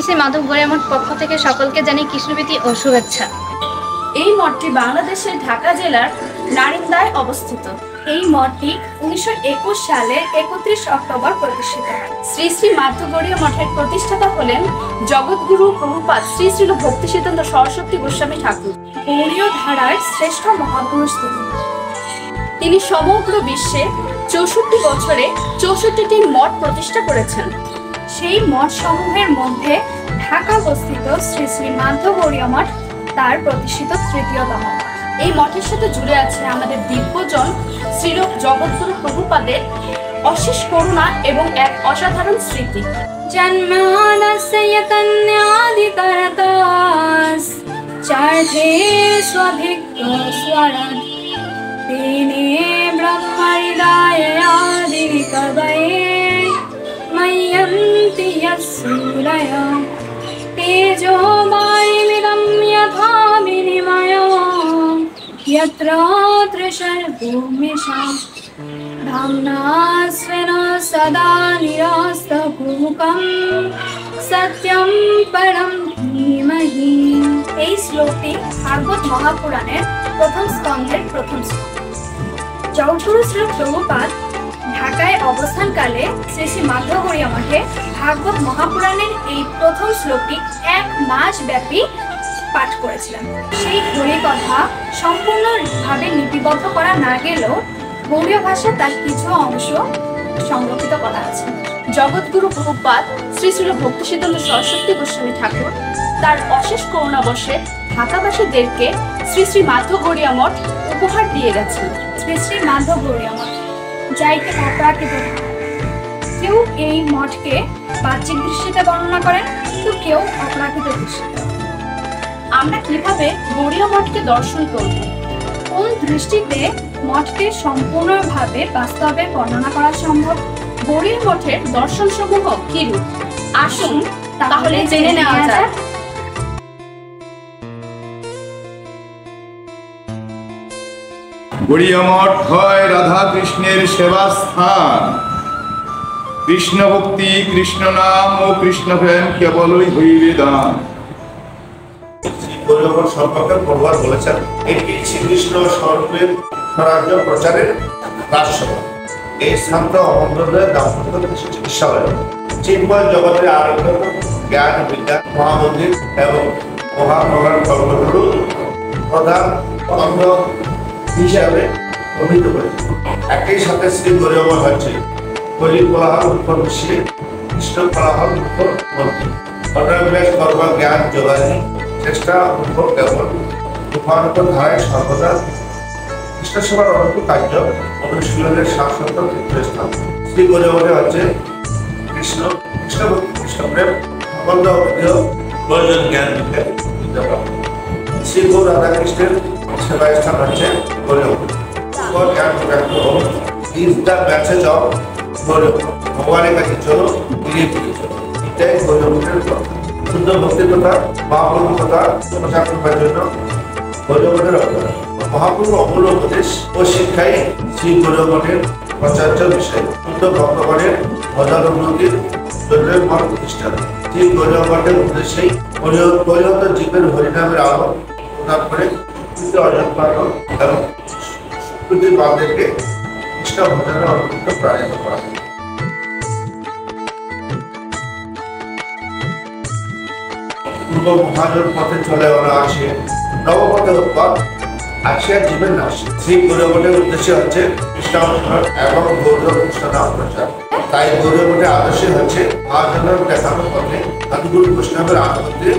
শ্রী শ্রী মাধব গড়িয়া মঠ পক্ষ থেকে সকলকে জানাই কৃষ্ণপ্রীতি ও শুভেচ্ছা। এই মঠটি বাংলাদেশের ঢাকা জেলার নারিন্দায় অবস্থিত। এই মঠটি 1921 সালে 31 অক্টোবর প্রতিষ্ঠিত হয়। শ্রী শ্রী মাধব গড়িয়া মঠের প্রতিষ্ঠাতা হলেন জগৎগুরু প্রভুপাদ শ্রী শ্রী ভক্তিসিদ্ধান্ত সরস্বতী গোস্বামী ঠাকুর। গৌড়ীয় ধারার শ্রেষ্ঠ মহাপুরুষ তিনি সমগ্র বিশ্বে 64 বছরে 64টি মঠ প্রতিষ্ঠা করেছেন। সেই মঠ সমূহের মধ্যে ঢাকা অবস্থিত শ্রী শ্রী মাধব গড়িয়া মঠ তার প্রতিষ্ঠিত তৃতীয়তম মঠ। এই মঠের সাথে জুড়ে আছে আমাদের দিব্যজন শ্রীল জগৎগুরু প্রভুপাদের অশেষ করুণা এবং এক অসাধারণ স্মৃতি। জন্মানস্য কন্যাদিকরতস চার্থে স্বভিক্ত স্বরাট তেনে ব্রহ্মহৃদয়াদিনি কবয়ে ময়্যন্তি যসূরয় তেজো বায়ুমিদং যথা বিনিময়ো यत्र त्रिशर्भूमिषा धाम्ना स्वेन सदा निरस्तकुमुकं सत्यं परं धीमहि। এই শ্লোকটি ভাগবত মহাপুরাণের প্রথম স্কন্ধের প্রথম শ্লোক। জগৎগুরু শ্রী প্রভুপাদ ঢাকায় অবস্থানকালে শ্রী শ্রী মাধব গড়িয়া মঠে ভাগবত মহাপুরাণের এই প্রথম শ্লোকটি 1 মাস ব্যাপী পাঠ করেছিলেন। সেই হরি কথা সম্পূর্ণভাবে লিপিবদ্ধ করা না গেলেও গৌড়ীয় ভাষায় তার কিছু অংশ সংরক্ষিত করা আছে। জগৎগুরু প্রভুপাদ শ্রী শ্রী ভক্তিসিদ্ধান্ত সরস্বতী গোস্বামী ঠাকুর তার অশেষ করুণাবশে ঢাকাবাসীদেরকে শ্রী শ্রী মাধব গড়িয়া মঠ উপহার দিয়ে গেছেন। শ্রী শ্রী মাধব গড়িয়া মঠ যাইতে অপ্রাকৃত। কেউ এই মঠকে বাহ্যিক দৃষ্টিতে বর্ণনা করেন, তো কেউ অপ্রাকৃত দৃষ্টিতে। আমরা কিভাবে গড়িয়া মঠকে দর্শন করব? কোন দৃষ্টিতে মঠকে সম্পূর্ণভাবে বাস্তবে বর্ণনা করা সম্ভব? গড়িয়া মঠের দর্শন সমূহ কি রূপ? আসুন তাহলে জেনে নেওয়া যাক। গড়িয়া মঠ হয় রাধা কৃষ্ণের সেবা স্থান। কৃষ্ণ ভক্তি, কৃষ্ণ নাম ও কৃষ্ণ প্রেম কেবলই হইবে দান। সম্পর্কে প্রভাব বলেছেন এটি শ্রীকৃষ্ণ স্বরূপের স্বরাজ্য প্রচারের রাজসভা। এই স্থানটা অমন্ত্রণের দাম্পত্য চিকিৎসালয়, চিন্ময় জগতের আরম্ভ জ্ঞান বিজ্ঞান মহামন্দির এবং মহাপ্রধান কর্মগুরু প্রধান অঙ্গ হিসাবে অভিহিত করেছে। একই সাথে শ্রী গড়িয়া মঠ হচ্ছে কলি কোলাহল উৎপর বিশ্বে কৃষ্ণ কোলাহল উৎপর মন্দির। অনাবেশ কর্ম জ্ঞান যোগায়ী চেষ্টা উদ্ভব কেবল উপানত ধারায় সর্বদা কৃষ্ণ সেবার অনন্ত কার্য অনুশীলনের শাশ্বত তীর্থস্থান। শ্রী গড়িয়া মঠে হচ্ছে কৃষ্ণ কৃষ্ণভক্তি কৃষ্ণপ্রেম সকল প্রয়োজন জ্ঞান বিজ্ঞান। শ্রী গৌর রাধাকৃষ্ণের সেবা স্থান হচ্ছে গড়িয়া মঠ। জ্ঞান is the message of Gariya Math. ভগবানের কাছে চলো, ফিরে ফিরে চলো, এটাই গড়িয়া মঠের কথা। শুদ্ধ ভক্তির কথা, মহাপ্রভুর কথা প্রচার করবার জন্য গড়িয়া মঠের অবদান। মহাপ্রভুর অমূল্য উপদেশ ও শিক্ষাই শ্রী গড়িয়া মঠের প্রচার্য বিষয়। শুদ্ধ ভক্তগণের ভজন উন্নতির জন্য মঠ প্রতিষ্ঠা। শ্রী গড়িয়া মঠের উদ্দেশ্যেই পরিণত জীবের হরিনামের আলো প্রদান করে অর্জন করানো এবং সুকৃতির বাদেরকে কৃষ্ণ ভজনের অনুভূত প্রাণিত করা। পূর্ব মহাজন পথে চলে ওরা আসে নবপথে উৎপাদ আসিয়া জীবের নাশ। শ্রী গড়িয়া মঠের উদ্দেশ্য হচ্ছে কৃষ্ণানুসরণ এবং গৌর কৃষ্ণ নাম প্রচার। তাই গড়িয়া মঠের আদর্শ হচ্ছে মহাজনের দেখানোর পথে সাধুগুরু বৈষ্ণবের আনন্দের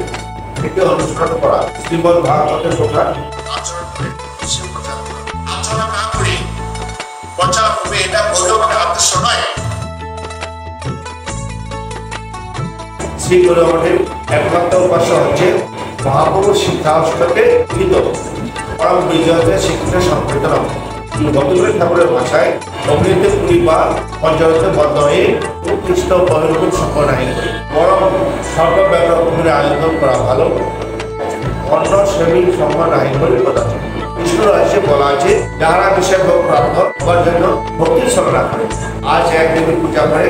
থেকে অনুসরণ করা। শ্রীমদ ভাগবতের প্রকার আচরণ না করে প্রচার হবে, এটা গড়িয়া মঠের আদর্শ নয়। শ্রী গড়িয়া মঠের একমাত্র উপাস্য হচ্ছে মহাপ্রভুর শিক্ষাহস্তকে গীত পরম বিজয়তে শিক্ষিত সংকৃত নাম। ভক্তিগুরু ঠাকুরের ভাষায় অমৃত পুরী বা পঞ্চরতে বদ্ধ হয়ে উৎকৃষ্ট বহির্ভূত সম্পন্ন নাই বরং সর্বব্যাপক ভূমির আয়োজন করা ভালো, অন্য সেবী সম্মান নাই বলে কথা। কৃষ্ণ রহস্যে বলা আছে যারা বিষয় ভোগ প্রাপ্ত হওয়ার জন্য ভক্তির স্মরণা করে, আজ এক দেবীর পূজা করে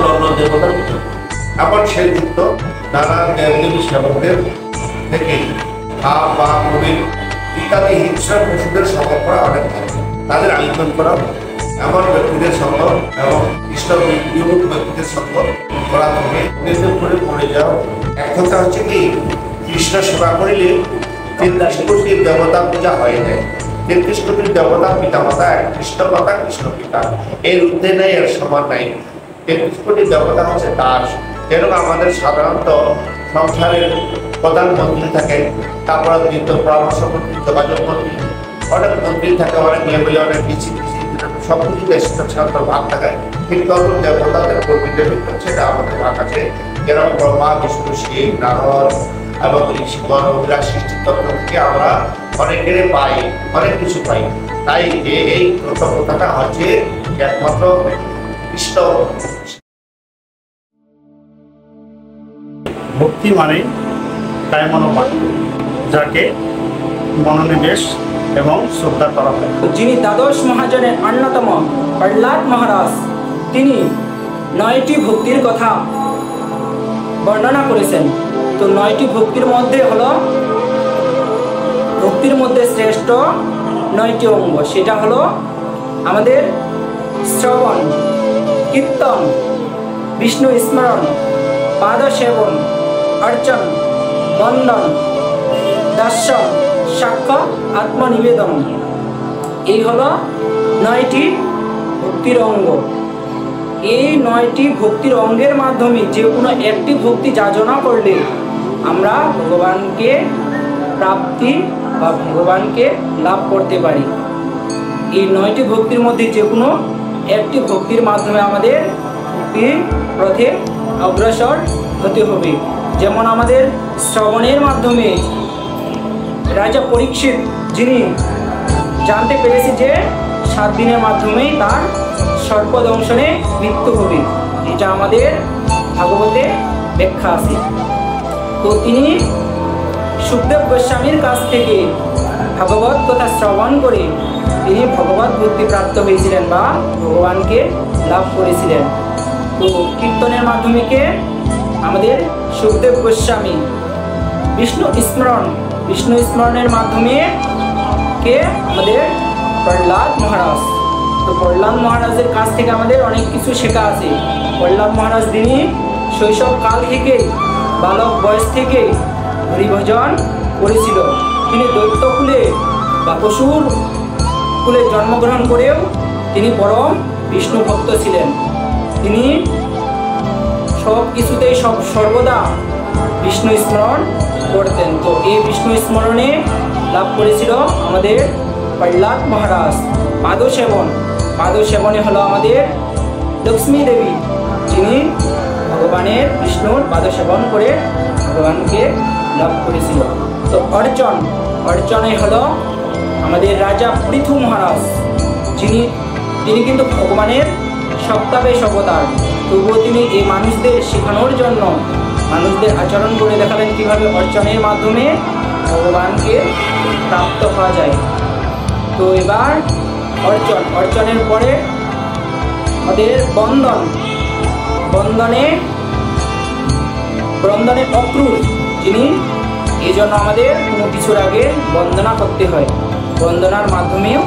অন্য দেবতার পূজা করে। এমন সেই যুক্ত নানা দেবদেবী সেবকদের থেকে সাপ বা কুমির ইত্যাদি হিংস্র পশুদের সংগ্রহ করা অনেক ভালো। তাদের আলিঙ্গন করা এমন ব্যক্তিদের সঙ্গ এবং কৃষ্ণ বিমুখ ব্যক্তিদের সঙ্গ করা থেকে নিজের করে পড়ে যাও। এক কথা হচ্ছে কি, কৃষ্ণ সেবা করিলে ৩৩ কোটি দেবতা পূজা হয়ে যায়। ৩৩ কোটির দেবতা পিতা মাতা এক, কৃষ্ণ মাতা কৃষ্ণ পিতা, এর ঊর্ধ্বে নেই, এর সমান নাই। ৩৩ কোটি দেবতা হচ্ছে দাস। যেরকম আমাদের সাধারণত সংসারের প্রধানমন্ত্রী থাকে, তারপরে দ্বিতীয় পরামর্শ মন্ত্রী, যোগাযোগ মন্ত্রী, অনেক মন্ত্রী থাকে, অনেক লেভেলে অনেক পিছিয়ে সব কিছু সাধারণত ভাগ থাকে। ঠিক তখন দেবতাদের কর্মীদের ভিতরে সেটা আমাদের ভাগ আছে। যেরকম ব্রহ্মা, বিষ্ণু, শিব, নারদ এবং ঋষিগণ ওরা সৃষ্টির তত্ত্ব থেকে আমরা অনেকের পাই, অনেক কিছু পাই। তাই যে এই কৃতজ্ঞতাটা হচ্ছে একমাত্র কৃষ্ণ। ভক্তি মানে কায়মনোবাক্য, যাকে মনোনিবেশ এবং শ্রদ্ধা করা হয়। যিনি দ্বাদশ মহাজনের অন্যতম প্রহ্লাদ মহারাজ, তিনি 9টি ভক্তির কথা বর্ণনা করেছেন। তো 9টি ভক্তির মধ্যে হলো, ভক্তির মধ্যে শ্রেষ্ঠ 9টি অঙ্গ, সেটা হলো আমাদের শ্রবণ, কীর্তন, বিষ্ণু স্মরণ, পাদ সেবন, অর্চন, বন্দন, দর্শন, সাক্ষ্য, আত্মনিবেদন। এই হলো 9টি ভক্তির অঙ্গ। এই 9টি ভক্তির অঙ্গের মাধ্যমে যে কোনো একটি ভক্তি যাচনা করলে আমরা ভগবানকে প্রাপ্তি বা ভগবানকে লাভ করতে পারি। এই 9টি ভক্তির মধ্যে যে কোনো একটি ভক্তির মাধ্যমে আমাদের ভক্তির পথে অগ্রসর হতে হবে। যেমন আমাদের শ্রবণের মাধ্যমে রাজা পরীক্ষিত, যিনি জানতে পেরেছে যে 7 দিনের মাধ্যমেই তার সর্পদংশনে মৃত্যু হবে, এটা আমাদের ভাগবতে ব্যাখ্যা আছে। তো তিনি সুখদেব গোস্বামীর কাছ থেকে ভাগবত কথা শ্রবণ করে তিনি ভগবত বুদ্ধি প্রাপ্ত হয়েছিলেন বা ভগবানকে লাভ করেছিলেন। তো কীর্তনের মাধ্যমে কে আমাদের সুখদেব গোস্বামী, বিষ্ণু স্মরণের মাধ্যমে কে আমাদের প্রহ্লাদ মহারাজ। তো প্রহ্লাদ মহারাজের কাছ থেকে আমাদের অনেক কিছু শেখা আছে। প্রহ্লাদ মহারাজ তিনি শৈশব কাল থেকে, বালক বয়স থেকে হরিভজন করেছিল। তিনি দৈত্য কুলে বা অসুর কুলে জন্মগ্রহণ করেও তিনি পরম বিষ্ণু ভক্ত ছিলেন। তিনি সব কিছুতেই সর্বদা বিষ্ণু স্মরণ করতেন। তো এই বিষ্ণু স্মরণে লাভ করেছিল আমাদের প্রহ্লাদ মহারাজ। পাদসেবনে হলো আমাদের লক্ষ্মী দেবী, যিনি ভগবানের বিষ্ণুর পাদসেবন করে ভগবানকে লাভ করেছিল। তো অর্চনে হলো আমাদের রাজা পৃথু মহারাজ, তিনি কিন্তু ভগবানের সপ্তাহেশ অবতার। তবুও তিনি এই মানুষদের শেখানোর জন্য মানুষদের আচরণ করে দেখালেন কীভাবে অর্চনের মাধ্যমে ভগবানকে প্রাপ্ত হওয়া যায়। তো এবার অর্চনের পরে আমাদের বন্দনে অক্রূর, যিনি এই জন্য আমাদের কোনো কিছুর আগে বন্দনা করতে হয়। বন্দনার মাধ্যমেও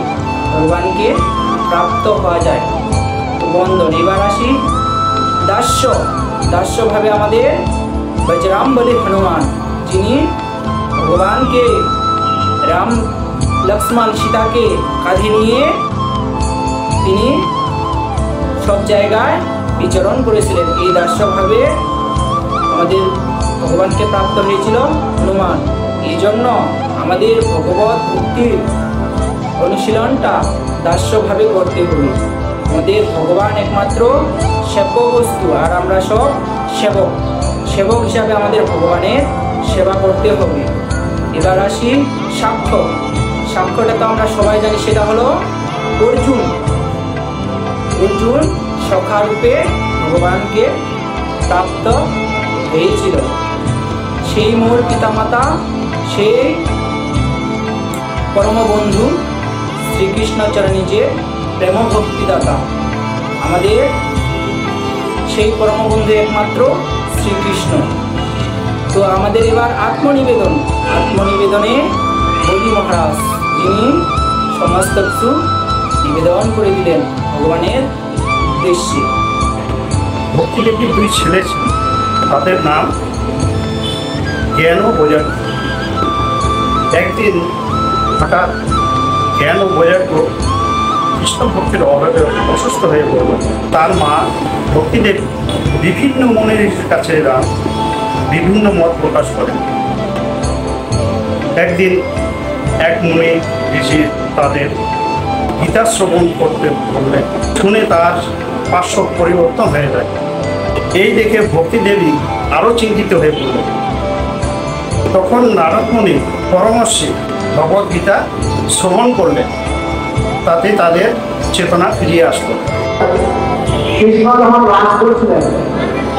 ভগবানকে প্রাপ্ত হওয়া যায়। তো বন্দন। এবার আসি দাস্যভাবে আমাদের বজরংবলী হনুমান, যিনি ভগবানকে রাম, লক্ষ্মণ, সীতাকে কাঁধে নিয়ে তিনি সব জায়গায় বিচরণ করেছিলেন। এই দাস্যভাবে আমাদের ভগবানকে প্রাপ্ত হয়েছিল হনুমান। এই জন্য আমাদের ভগবত ভক্তির অনুশীলনটা দাস্যভাবে করতে হবে। আমাদের ভগবান একমাত্র সেব্য বস্তু, আর আমরা সব সেবক হিসাবে আমাদের ভগবানের সেবা করতে হবে। এবার আসি সাক্ষ্যটা তো আমরা সবাই জানি, সেটা হলো অর্জুন সখারূপে ভগবানকে প্রাপ্ত হয়েছিল। সেই মোর পিতামাতা, সেই পরম বন্ধু শ্রীকৃষ্ণ চরণে যে প্রেম ভক্তিদাতা, আমাদের সেই পরম বন্ধু একমাত্র শ্রীকৃষ্ণ। তো আমাদের এবার আত্মনিবেদনে বলি মহারাজ, যিনি সমস্ত কিছু নিবেদন করে দিলেন ভগবানের উদ্দেশ্যে। ভক্তিদেবীর 2 ছেলে ছিল, তাদের নাম জ্ঞান ও বৈরাগ্য। একদিন হঠাৎ জ্ঞান ও বৈরাগ্য কৃষ্ণ ভক্তির অভাবে অসুস্থ হয়ে পড়ল। তার মা ভক্তিদেবী বিভিন্ন মনের কাছে বিভিন্ন মত প্রকাশ করেন। একদিন এক মুনি ঋষি তাদের গীতা শ্রবণ করতে বললেন। শুনে তার পার্শ্ব পরিবর্তন হয়ে যায়। এই দেখে ভক্তিদেবী আরও চিন্তিত হয়ে পড়লেন। তখন নারদ মুনি পরামর্শে ভগবদ্গীতা শ্রবণ করলেন। তাতে তাদের চেতনা ফিরিয়ে আসলো। কৃষ্ণ যখন রাজ করেছিলেন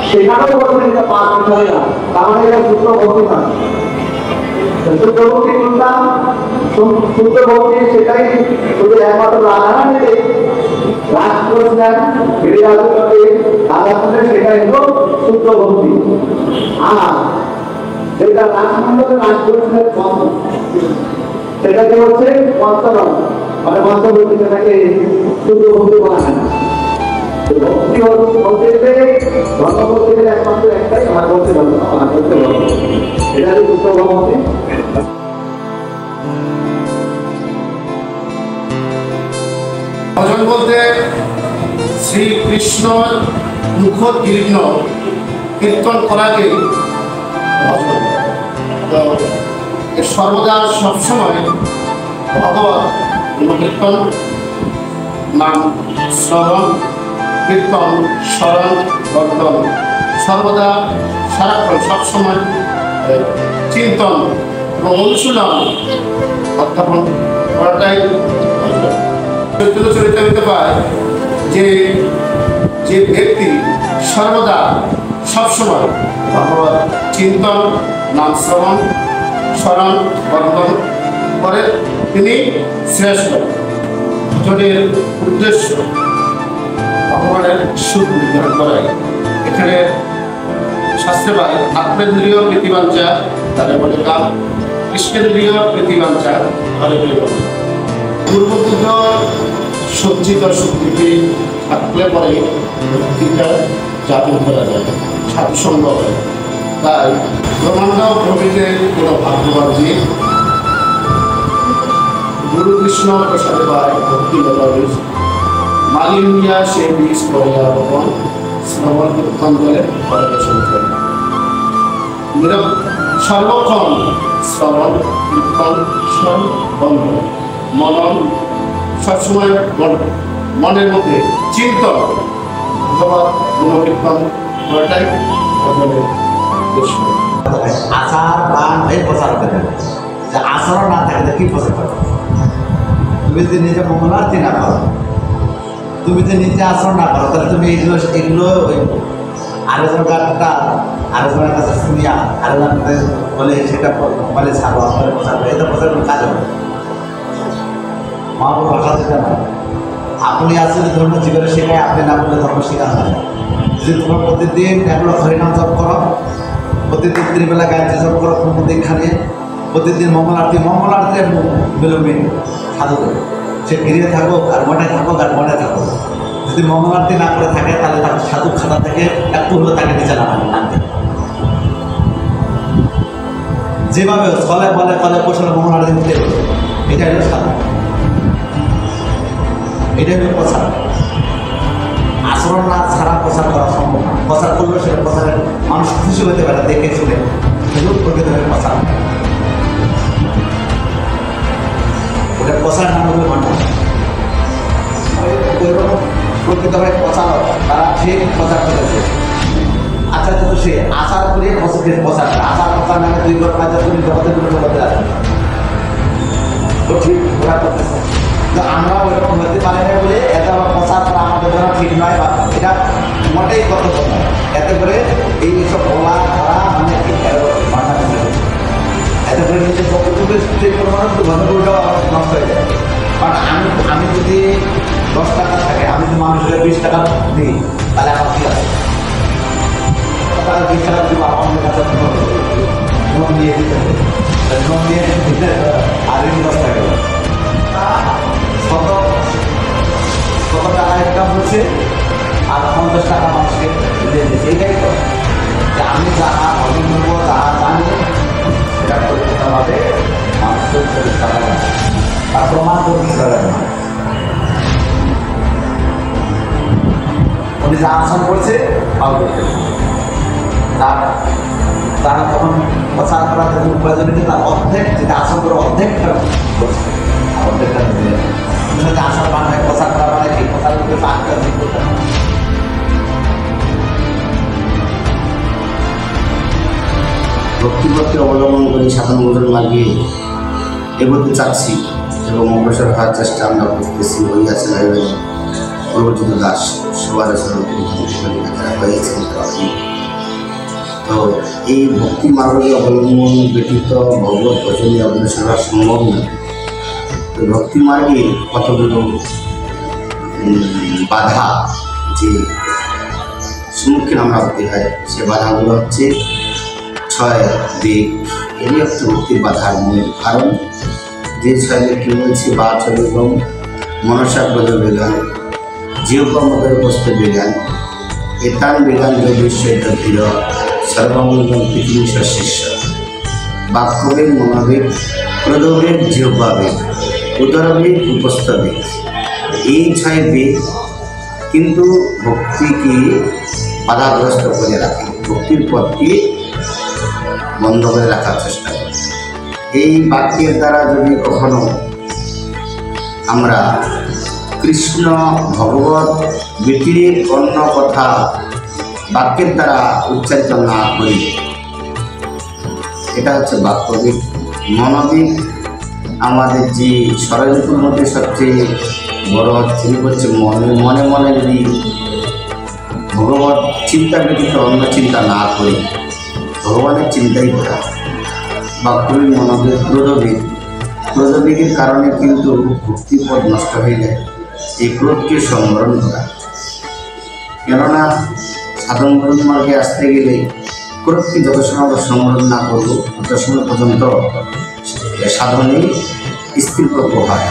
সেখানেও বলছেন এটা 5 বছরে না, তাহলে এটা শুদ্ধ ভক্তি নয়। শুদ্ধ ভক্তি শুনলাম, শুদ্ধ ভক্তি সেটাই শুধু একমাত্র রাধারানীতে রাজ করেছিলেন, সেটাই হলো শুদ্ধ ভক্তি। আর যেটা রাজমন্ডলে রাজ করেছিলেন সেটাকে হচ্ছে পঞ্চরণ, মানে পঞ্চভক্তি, সেটাকে শুদ্ধ ভক্তি বলা হয় না। ভক্তি বলতে গেলে ধর্ম বলতে গেলে একমাত্র একটাই, ভাগবতে ধর্ম, ভাগবতে ধর্ম, এটা হচ্ছে শুদ্ধ ভক্তি। ভজন বলতে শ্রীকৃষ্ণ মুখোদ্গীর্ণ কীর্তন করাকে ভজন। তো সর্বদা সবসময় ভগবত কীর্তন, নাম শ্রবণ, কীর্তন, স্মরণ, বর্ধন, সর্বদা সারাক্ষণ সবসময় চিন্তন এবং অনুশীলন অধ্যাপন করাটাই চরিত্র হতে পারে। যে যে ব্যক্তি সর্বদা সবসময় ভগবত চিন্তন, নাম শ্রবণ, স্মরণ, বর্ধন করে, তিনি শ্রেষ্ঠ। ভজনের উদ্দেশ্য ভগবানের সুখ নির্ধারণ করাই। এখানে শাস্ত্রে পাই আত্মেন্দ্রিয় প্রীতিবাঞ্ছা তাদের বলে কাম, কৃষ্ণেন্দ্রিয় প্রীতিবাঞ্ছা তাদের বলে পূর্ববুদ্ধ সজ্জিত শক্তিকে থাকলে পরে ভক্তিটা জাদু করা যায়, সাধুসঙ্গ হয়। তাই ব্রহ্মাণ্ড প্রভৃতিতে কোনো ভাগ্যবান জীব গুরু কৃষ্ণ প্রসাদে পায় ভক্তি লতাবীজ, মালিন্যা সে বীজ করিয়া বপন, শ্রবণ কীর্তন করে পরিবেশন করে। সর্বক্ষণ শ্রবণ, কীর্তন, স্মরণ, বন্ধ, মনন সবসময় মনের মধ্যে চিন্তন, ভগবত গুণকীর্তন করাটাই ভজনের উদ্দেশ্য। আচার দান এই প্রচার করে, যে আচরণ না থাকে কি প্রচার করো? তুমি যদি নিজে মঙ্গলার্থী না করো, তুমি যদি নিজে আচরণ না করো, তাহলে তুমি এগুলো আরেকজন গানটা আরেকজনের কাছে শুনিয়া আরেকজন বলে সেটা বলে ছাড়ো, আপনার প্রচার করে, এটা প্রচার কোনো কাজ হবে। মহাপুর ভাষা যেটা না, আপনি আসলে ধর্ম জীবনে শেখায়, আপনি না বললে ধর্ম শেখানো হয়। যদি তোমার প্রতিদিন এগুলো হরিনাম জপ করো, প্রতিদিন ত্রিবেলা গায়ত্রী জপ করো, প্রতিদিনখানে প্রতিদিন মঙ্গলার্থী বিলম্বিন সাধু করে, সে গিরিয়ে থাকুক আর মনে থাকুক আর মনে থাকুক। যদি মঙ্গলার্থী না করে থাকে তাহলে তাকে সাধু খাতা থেকে একটু হলে তাকে নিচে নামতে, যেভাবে ছলে বলে কলে পোষণে মঙ্গলার্থী দিতে, এটাই হলো সাধু, এটাই হলো প্রচার। আচরণ না ছাড়া প্রচার করা সম্ভব না। প্রচার করলেও সেটা প্রচারের মানুষ খুশি হতে পারে, দেখে শুনে, এগুলো প্রকৃত প্রচার। ওটা প্রচার না হলে মানুষ ওইরকম প্রকৃতভাবে প্রচারক, তারা ঠিক প্রচার করেছে। আচ্ছা, তো সে আচার করে প্রচার করে, আচার প্রচার নামে 2 ঘর 5 ঘর জগতের মধ্যে আছে, তো ঠিক ওরা করতেছে। তো আমরা ওইরকম হতে পারি না বলে এত প্রচার করা আমাদের জন্য ঠিক নয়, বা এটা মোটেই কর্তব্য নয়। এতে করে এইসব বলা করা মানে মাথা এতে করে নিজের ঘটনাগুলোটাও নষ্ট হয়ে যায়। কারণ আমি যদি 10 টাকা থাকে, আমি যদি মানুষের 20 টাকা দিই, তাহলে আমার কি আছে? 20 টাকা দিব আমার কাছে লোন নিয়ে দিতে হবে, লোন নিয়ে দিতে আর ইনভেস্ট হয়ে গেল কত কত টাকা ইনকাম হচ্ছে আর 50 টাকা মানুষকে দিয়ে দিচ্ছে। এইটাই তো যে আমি যাহা অর্জন করবো তাহা জানি এটা পরিপূর্ণভাবে মানুষের পরীক্ষা করে না, তার প্রমাণ করতে পারে না। উনি যা আসন করছে পাল করতে তারা তখন প্রচার করার জন্য প্রয়োজন হচ্ছে তার অর্ধেক যেটা আসন করে অর্ধেকটা করছে, অর্ধেকটা দিলে আসন মানে প্রচার করা মানে কি প্রচার করতে পাঁচটা দিন করতে হবে। ভক্তিপথকে অবলম্বন করে সাধারণ ভোজন মার্গে এগোতে চাচ্ছি এবং অগ্রসর হওয়ার চেষ্টা আমরা করতেছি। ওই আছে প্রবর্তিত দাস সবার যারা হয়েছেন। তো এই ভক্তি মার্গে অবলম্বন ব্যতীত ভগবত ভজনে অগ্রসর হওয়া সম্ভব নয়। তো ভক্তি মার্গে কতগুলো বাধা যে সম্মুখীন আমরা হতে হয়, সে বাধাগুলো হচ্ছে 6 বেগ। এরই হচ্ছে ভক্তির বাধার মূল কারণ। যে 6 বেগকে বলছি বাচ বেগম, মনসাগ্রদ বেগান, জিহ্বামদের উপস্থ বেগান, এতান বেগান যোগেশ্বর ধীর, সর্বমঙ্গল পৃথিবী শিষ্য। বাক্যবেগ, মনোবেগ, ক্রোধবেগ, জিহ্বাবেগ, উদরবেগ, উপস্থ বেগ। এই 6 বেগ কিন্তু ভক্তিকে বাধাগ্রস্ত করে রাখে, ভক্তির পথকে বন্ধ করে রাখার চেষ্টা করে। এই বাক্যের দ্বারা যদি কখনো আমরা কৃষ্ণ ভগবত ব্যতিরেক অন্য কথা বাক্যের দ্বারা উচ্চারিত না করি, এটা হচ্ছে বাক্যবিক। মনোবিক আমাদের যে ষড়যন্ত্রের মধ্যে সবচেয়ে বড় হচ্ছে মনে মনে মনে যদি ভগবত চিন্তা ব্যতীত অন্য চিন্তা না করি, ভগবানের চিন্তাই করা। বাক্যবিক, মনোবিক, ক্রোধবিক। ক্রোধবিকের কারণে কিন্তু ভক্তিপদ নষ্ট হয়ে যায়। এই ক্রোধকে সংবরণ করা, কেননা সাধন ভজন মার্গে আসতে গেলে ক্রোধকে যত সময় আমরা সংবরণ না করবো তত সময় পর্যন্ত সাধনে স্থিরপ্রজ্ঞ হয়।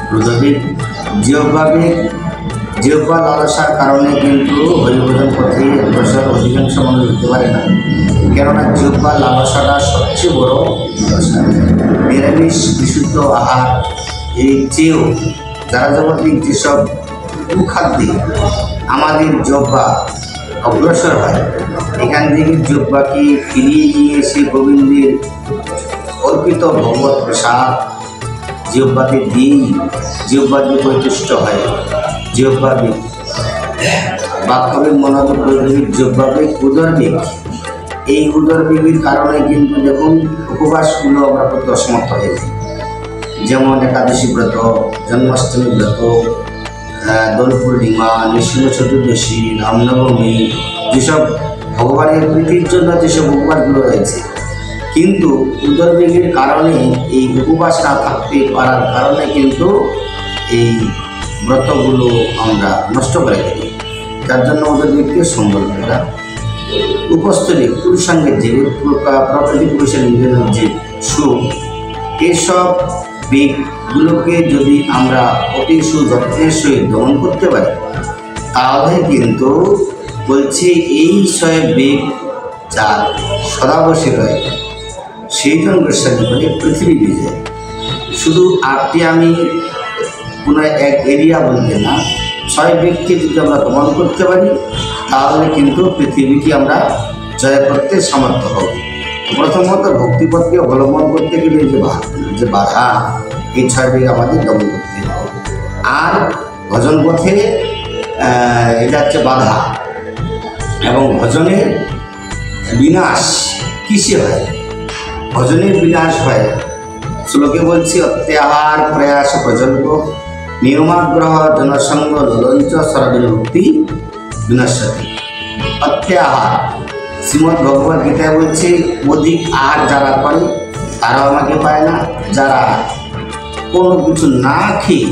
ক্রোধবিক, জিহ্বাবিক। জিহ্বা লালসার কারণে কিন্তু হরিভজন পথে অগ্রসর অধিকাংশ মানুষ হতে পারে না, কেননা জিহ্বা লালসাটা সবচেয়ে বড় লালসা। নিরামিষ বিশুদ্ধ আহার এই চেয়েও যারা জগতিক যেসব কুখাদ্যে আমাদের জিহ্বা অগ্রসর হয়, এখান থেকে জিহ্বাকে ফিরিয়ে নিয়ে এসে গোবিন্দের অর্পিত ভগবত প্রসাদ জিহ্বাকে দিয়েই জিহ্বা যে পরিতুষ্ট হয়। জিহ্বাবেগ, বাক্যবেগ, মনোবেগ, ক্রোধবেগ, জিহ্বাবেগ, উদরবেগ। এই উদরবেগের কারণে কিন্তু দেখুন উপবাসগুলো আমরা করতে অসমর্থ হয়ে যাই। যেমন একাদশী ব্রত, জন্মাষ্টমী ব্রত, দোল পূর্ণিমা, নৃসিংহ চতুর্দশী, রামনবমী, যেসব ভগবানের প্রীতির জন্য যেসব উপবাসগুলো রয়েছে, কিন্তু উদরবেগের কারণে এই উপবাস না থাকতে পারার কারণে কিন্তু এই ব্রতগুলো আমরা নষ্ট করে ফেলি। যার জন্য উদরবেগকে সম্বল করা। উপস্থিত পুরুষাঙ্গের যে প্রকৃতি পুরুষের নিজের যে সুখ, এসব বেগগুলোকে যদি আমরা অতি সুযত্নের সহিত দমন করতে পারি, তাহলে কিন্তু বলছি এই 6 বেগ যার সদাবশী রয়ে সেই জন গোস্বামী বলে পৃথিবী বিজয়। শুধু 8টি আমি কোনো এক এরিয়া বলতে না, 6 বেগকে যদি আমরা দমন করতে পারি তাহলে কিন্তু পৃথিবীকে আমরা জয় করতে সমর্থ হব। প্রথমত ভক্তিপথকে অবলম্বন করতে গেলে যে বাধা, এই 6 বেগ আমাদের দমন করতে হবে। আর ভজন পথে এটা হচ্ছে বাধা। এবং ভজনের বিনাশ কিসে হয়? ভজনের বিনাশ হয় শ্লোকে বলছি, অত্যাহার প্রয়াস প্রজল্প নিয়মাগ্রহ জনসঙ্গ ললঞ্চ সরবির ভক্তি বিনশ্যতি। অত্যাহার শ্রীমদ্ ভগবত গীতায় বলছে অধিক আহার যারা করে তারাও আমাকে পায় না, যারা কোনো কিছু না খেয়ে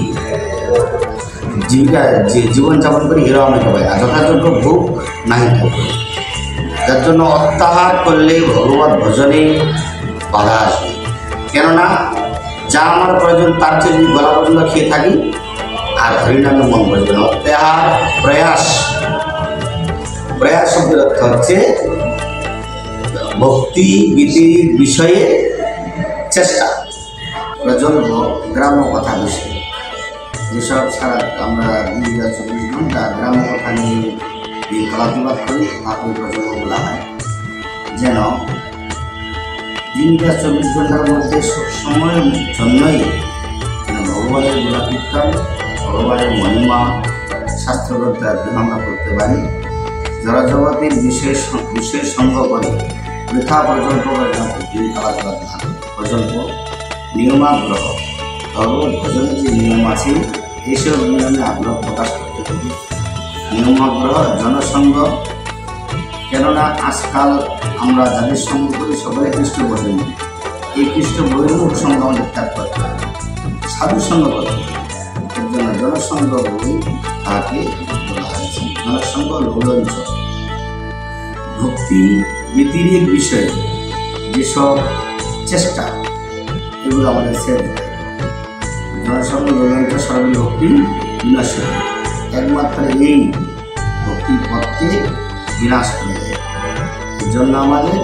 জীবনযাপন করে এরাও আমাকে পায় না। যথাযোগ্য ভোগ নাহি থাকে। যার জন্য অত্যাহার করলে ভগবত ভজনে বাধা আসবে। কেননা যা আমার প্রয়োজন তার চেয়ে যদি গলা পর্যন্ত খেয়ে থাকি আর হরিনামে মন বসবে না। অত্যাহার প্রয়াস, প্রয়াস শব্দের অর্থ হচ্ছে ভক্তি গীতির বিষয়ে চেষ্টা। প্রজন্ম গ্রাম্য কথা বিষয়ে যেসব সারা আমরা 2024 ঘন্টা গ্রাম্য কথা নিয়ে খেলাধুলা করি তাকে প্রজন্ম বলা হয়। যেন 24 ঘন্টার মধ্যে সময়ের জন্যই ভগবানের গুণা কীর্তন, ভগবানের মহিমা শাস্ত্রগ্রন্থে অধ্যয়ন আমরা করতে পারি। যারা জগতের বিশেষ সঙ্গ করে বৃথা পর্যন্ত পর্যন্ত নিয়মাগ্রহ ভগবত ভজনের যে নিয়ম আছে এইসব নিয়মে আগ্রহ প্রকাশ করতে হবে। নিয়মাগ্রহ জনসঙ্গ, কেননা আজকাল আমরা যাদের সঙ্গ করি সবাই কৃষ্ণ বহির্মুখ। এই কৃষ্ণ বহির্মুখ সঙ্গ আমাদের ত্যাগ করতে হবে, সাধু সঙ্গ করতে হবে। এর জন্য জনসঙ্গ বলে তাকে বলা হয়েছে। জনসঙ্গ লৌলঞ্চ ভক্তি ব্যতিরেক বিষয়ে যেসব চেষ্টা এগুলো আমাদের ছেড়ে দিতে হবে। জনসঙ্গ লৌলঞ্চ সর্বে ভক্তি বিনাশ, একমাত্র এই ভক্তির পথকে বিনাশ করে দেয়। এর জন্য আমাদের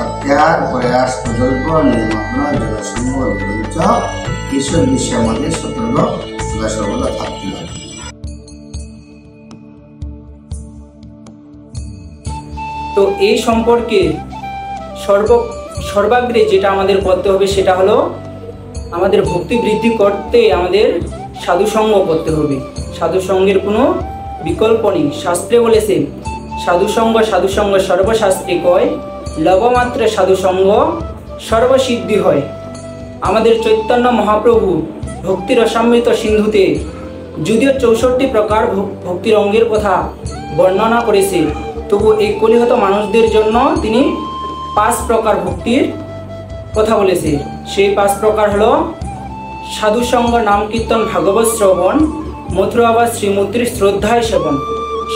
অত্যাহার প্রয়াস প্রকল্প নিয়মাগ্রহ জনসঙ্গ লৌলঞ্চ এইসব বিষয়ে আমাদের সতর্ক সদাসর্বদা থাকতে হবে। তো এই সম্পর্কে সর্বাগ্রে যেটা আমাদের করতে হবে সেটা হলো আমাদের ভক্তি বৃদ্ধি করতে আমাদের সাধুসঙ্গ করতে হবে। সাধুসঙ্গের কোনো বিকল্প নেই। শাস্ত্রে বলেছে সাধুসঙ্গ সর্বশাস্ত্রে কয়, লবমাত্র সাধুসঙ্গ সর্বসিদ্ধি হয়। আমাদের চৈতন্য মহাপ্রভু ভক্তির রসামৃত সিন্ধুতে যদিও 64 প্রকার ভক্তির অঙ্গের কথা বর্ণনা করেছে, তবু এই কলিহত মানুষদের জন্য তিনি 5 প্রকার ভক্তির কথা বলেছে। সেই 5 প্রকার হলো সাধুসঙ্গ, নাম কীর্তন, ভাগবত শ্রবণ, মথুরাবাস শ্রীমূর্তির শ্রদ্ধায় সেবন,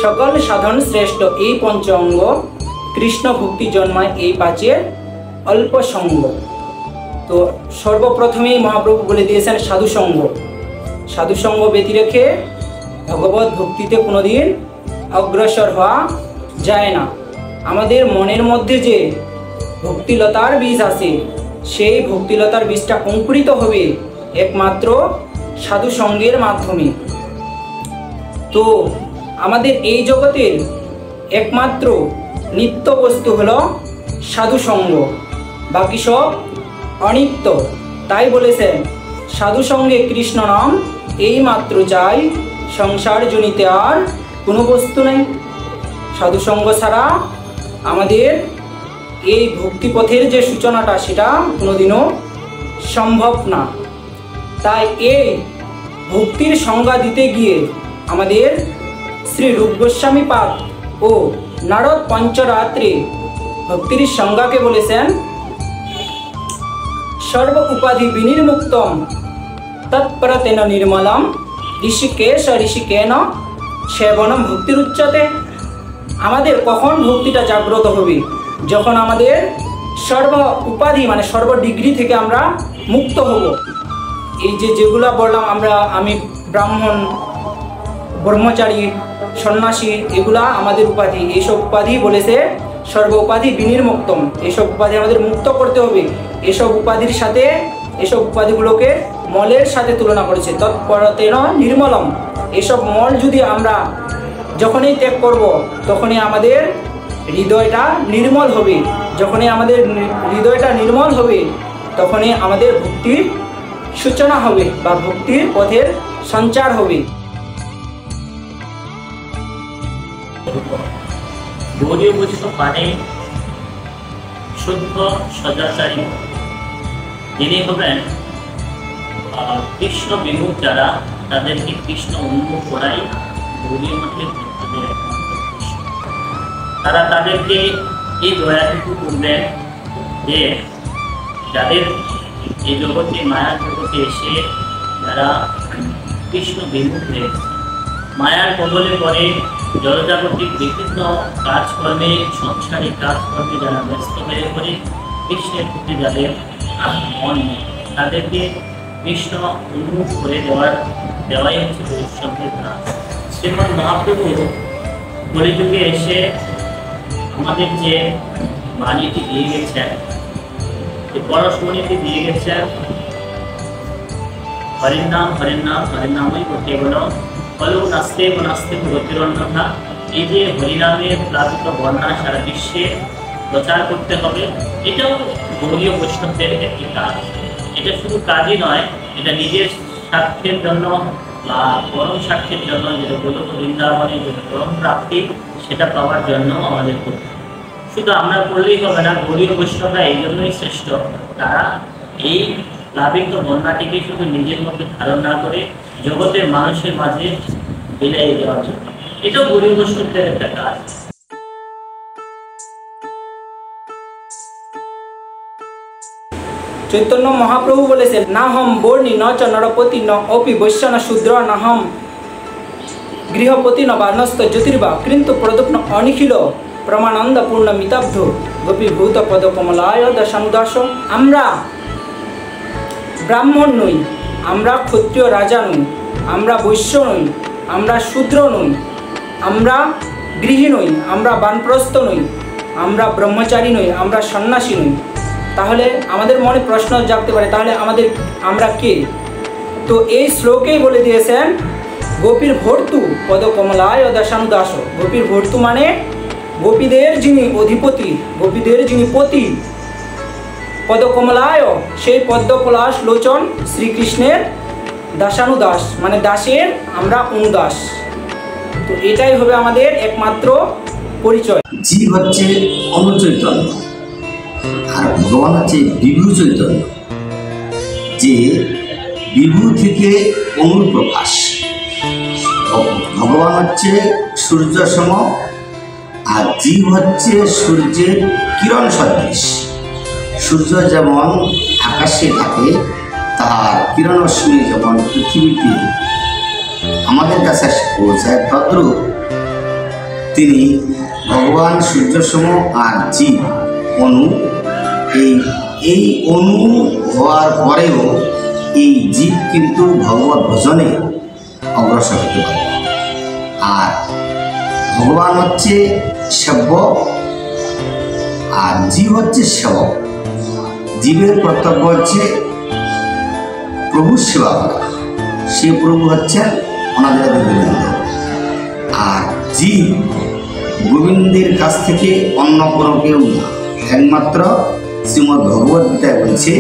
সকল সাধন শ্রেষ্ঠ এই 5 অঙ্গ, কৃষ্ণ ভক্তি জন্মায় এই 5-এর অল্প সঙ্গ। তো সর্বপ্রথমেই মহাপ্রভু বলে দিয়েছেন সাধুসঙ্গ। সাধুসঙ্গ ব্যতি রেখে ভগবত ভক্তিতে কোনোদিন অগ্রসর হওয়া যায় না। আমাদের মনের মধ্যে যে ভক্তিলতার বীজ আছে সেই ভক্তিলতার বীজটা অঙ্কুরিত হবে একমাত্র সাধুসঙ্গের মাধ্যমে। তো আমাদের এই জগতের একমাত্র নিত্য বস্তু হলো সাধুসঙ্গ, বাকি সব অনিত্য। তাই বলেছেন সাধুসঙ্গে কৃষ্ণ নাম এই মাত্র চাই, সংসার জনিতে আর কোনো বস্তু নেই। সাধুসঙ্গ ছাড়া আমাদের এই ভক্তিপথের যে সূচনাটা সেটা কোনোদিনও সম্ভব না। তাই এই ভক্তির সংজ্ঞা দিতে গিয়ে আমাদের শ্রী রূপ গোস্বামী পাদ ও নারদ পঞ্চরাত্রে ভক্তির সংজ্ঞাকে বলেছেন সর্ব উপাধি বিনির্মুক্তম তৎপরতেন নির্মলম ঋষিকেশ ঋষিকেন সেবনম ভক্তির উচ্চতে। আমাদের কখন ভক্তিটা জাগ্রত হবে? যখন আমাদের সর্ব উপাধি মানে সর্ব ডিগ্রি থেকে আমরা মুক্ত হব। এই যেগুলা বললাম আমি ব্রাহ্মণ, ব্রহ্মচারী, সন্ন্যাসী, এগুলা আমাদের উপাধি। এইসব উপাধি বলেছে সর্ব উপাধি বিনির্মুক্তম, এইসব উপাধি আমাদের মুক্ত করতে হবে। এসব উপাধির সাথে এসব উপাধিগুলোকে মলের সাথে তুলনা করেছে তৎপরতেন নির্মলম। এসব মল যদি আমরা যখনই ত্যাগ করব তখনই আমাদের হৃদয়টা নির্মল হবে। যখনই আমাদের হৃদয়টা নির্মল হবে তখনই আমাদের ভক্তির সূচনা হবে বা ভক্তির পথের সঞ্চার হবে। গৌরীয় বৈষ্ণব মানে শুদ্ধ সদাচারী। যিনি হবেন কৃষ্ণ বিমুখ যারা, তাদেরকে কৃষ্ণ উন্মুখ করাই গৌরীয় মঠের ভক্তদের একমাত্র কৃষ্ণ। তারা তাদেরকে এই দয়াটুকু করবেন যে যাদের এই জগতে মায়ার জগতে এসে যারা কৃষ্ণ বিমুখ হয়ে মায়ার কবলে পড়ে জড়জাগতিক বিভিন্ন কাজকর্মে, সংসারিক কাজকর্মে যারা ব্যস্ত হয়ে পড়ে, কৃষ্ণের প্রতি যাদের মন নেই, তাদেরকে কৃষ্ণ উন্মুখ করে দেওয়াই হচ্ছে বৈষ্ণবের কাজ। শ্রীমৎ মহাপ্রভু কলিযুগে এসে আমাদের যে বাণীটি দিয়ে গেছেন, যে পরশমণিটি দিয়ে গেছেন, হরির নাম হরির নাম হরির নামই কেবল ফলো নাস্তে নাস্তে গতিরন্যথা। এই যে হরিনামের প্লাবিত বর্ণনা সারা বিশ্বে প্রচার করতে হবে, এটাও গৌরীয় বৈষ্ণবদের একটি কাজ। এটা শুধু কাজই নয়, এটা নিজের স্বার্থের জন্য বা পরম স্বার্থের জন্য, যেটা গোলক বৃন্দাবনে যেটা পরম প্রাপ্তি, সেটা পাওয়ার জন্য আমাদের করতে হবে। শুধু আমরা করলেই হবে না, গৌরীয় বৈষ্ণবরা এই জন্যই শ্রেষ্ঠ, তারা এই প্লাবিত বন্যাটিকে শুধু নিজের মধ্যে ধারণ না করে জগতের মানুষের মাঝে বিলাই দেওয়ার জন্য, এটাও গৌরীয় বৈষ্ণবদের একটা কাজ। চৈতন্য মহাপ্রভু বলেছেন, না হম বর্ণী ন চ নরপতি ন অপি বৈশ্য ন শূদ্র ন হম গৃহপতি ন বানস্ত জ্যোতির্বা কিন্তু প্রদপ্ন অনিখিল প্রমানন্দ পূর্ণ মিতাব্ধ গোপীভূত পদ কমলায় দশানুদাস। আমরা ব্রাহ্মণ নই, আমরা ক্ষত্রিয় রাজা নই, আমরা বৈশ্য নই, আমরা শূদ্র নই, আমরা গৃহী নই, আমরা বানপ্রস্থ নই, আমরা ব্রহ্মচারী নই, আমরা সন্ন্যাসী নই। তাহলে আমাদের মনে প্রশ্ন জাগতে পারে, তাহলে আমরা কে? তো এই শ্লোকেই বলে দিয়েছেন, গোপীর ভর্তু পদ কমলায় দশানুদাস। গোপীর ভর্তু মানে গোপীদের যিনি অধিপতি, গোপীদের যিনি পতি, পদকমলায় সেই পদ্মপলাশ লোচন শ্রীকৃষ্ণের দাসানুদাস, মানে দাসের আমরা অনুদাস। তো এটাই হবে আমাদের একমাত্র পরিচয়। জীব হচ্ছে অনুচৈতন্য আর ভগবান হচ্ছে বিভু চৈতন্য, যে বিভু থেকে অনুর প্রকাশ। ভগবান হচ্ছে সূর্য সম আর জীব হচ্ছে সূর্যের কিরণ সদৃশ। সূর্য যেমন আকাশে থাকে, তার কিরণরশ্মি যেমন পৃথিবীতে আমাদের কাছে পৌঁছায়, তদ্রূপ তিনি ভগবান সূর্যসম আর জীব অনু। এই অনু হওয়ার পরেও এই জীব কিন্তু ভগবত ভজনে অগ্রসর হতে পারে। আর ভগবান হচ্ছে সেব্য আর জীব হচ্ছে সেবক। জীবের কর্তব্য হচ্ছে প্রভুর সেবা করা, সে প্রভু হচ্ছেন ওনাদের গোবিন্দ। আর জীব গোবিন্দের কাছ থেকে অন্য কোনো কেউ না, একমাত্র শ্রীমদ্ ভগবদ্ গীতায় বলছে,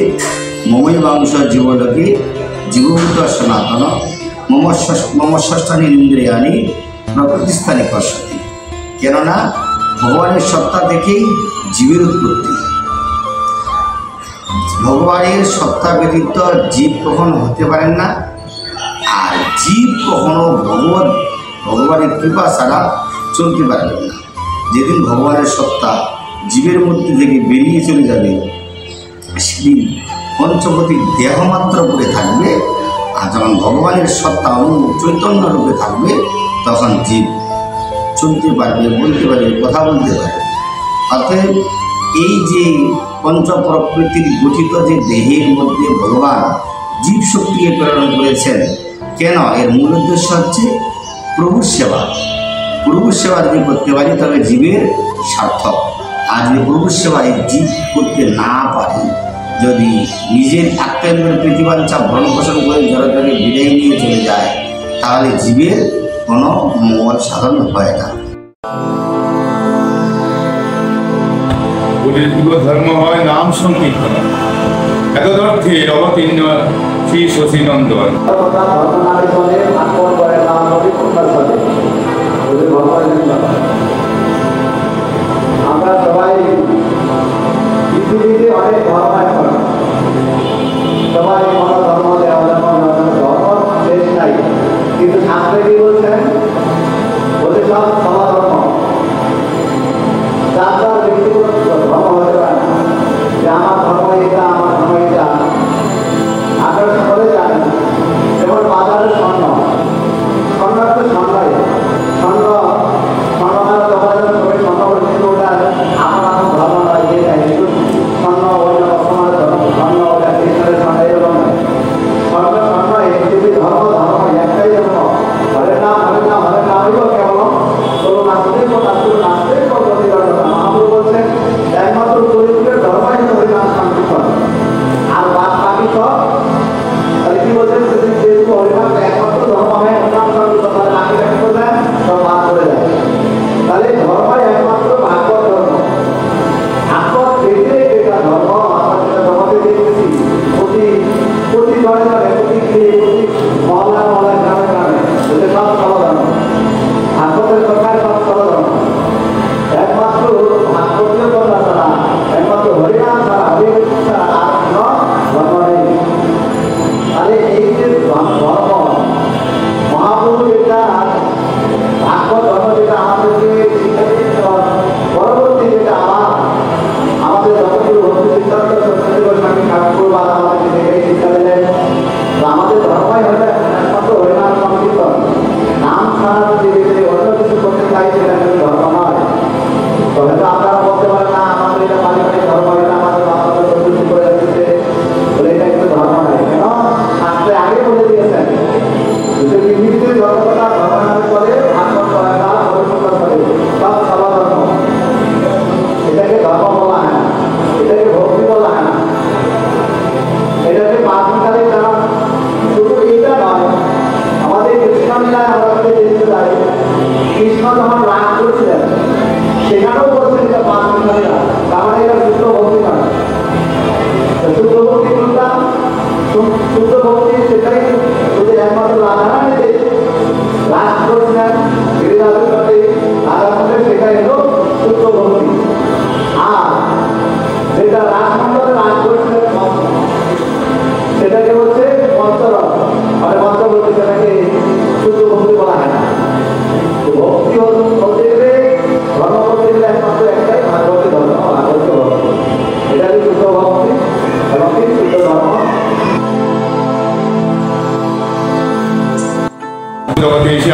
মমৈ বাংশ জীবলোকে জীবভূত সনাতন মম ষষ্ঠানি ইন্দ্রিয়ানি প্রকৃতিস্থানে কর্ষতি। কেননা ভগবানের সত্তা থেকেই জীবের উৎপত্তি। ভগবানের সত্তা ব্যতীত জীব কখনো হতে পারেন না, আর জীব কখনো ভগবানের কৃপা ছাড়া চলতে পারবেন না। যেদিন ভগবানের সত্তা জীবের মধ্যে থেকে বেরিয়ে চলে যাবে, সেদিন পঞ্চবতীর দেহমাত্র করে থাকবে। আর যখন ভগবানের সত্তা চৈতন্য রূপে থাকবে, তখন জীব চলতে পারবে, বলতে পারবে, কথা বলতে পারবে। অতএব এই যে পঞ্চ প্রকৃতির গঠিত যে দেহের মধ্যে ভগবান জীব শক্তিকে প্রেরণ করেছেন, কেন? এর মূল উদ্দেশ্য হচ্ছে প্রভুর সেবা। প্রভুর সেবা যদি করতে পারি তবে জীবের সার্থক। আর যদি প্রভুর সেবায় জীব করতে না পারি, যদি নিজের আত্মের প্রতিবাঞ্ছা ভরণ পোষণ করে জড়তাকে বিদায় নিয়ে চলে যায়, তাহলে জীবের কোনো মঙ্গল সাধন হয় না। যুগ ধর্ম হয় নাম সংকীর্তন, এতদর্থে অবতীর্ণ শ্রী শশীনন্দন। আমরা সবাই পৃথিবীতে অনেক ধর্ম এখন, সবাই কোনো ধর্ম দেওয়া ধর্ম শেষ নাই, কিন্তু শাস্ত্রে কি বলছেন? বলে সব সমাধর্ম, যার যার ব্যক্তিগত ধর্ম হতে পারে না, যে আমার ধর্ম এটা, আমার ধর্ম এটা। আপনারা সকলে জানেন, যেমন বাজারের স্বর্ণ, স্বর্ণ একটা স্বর্ণই,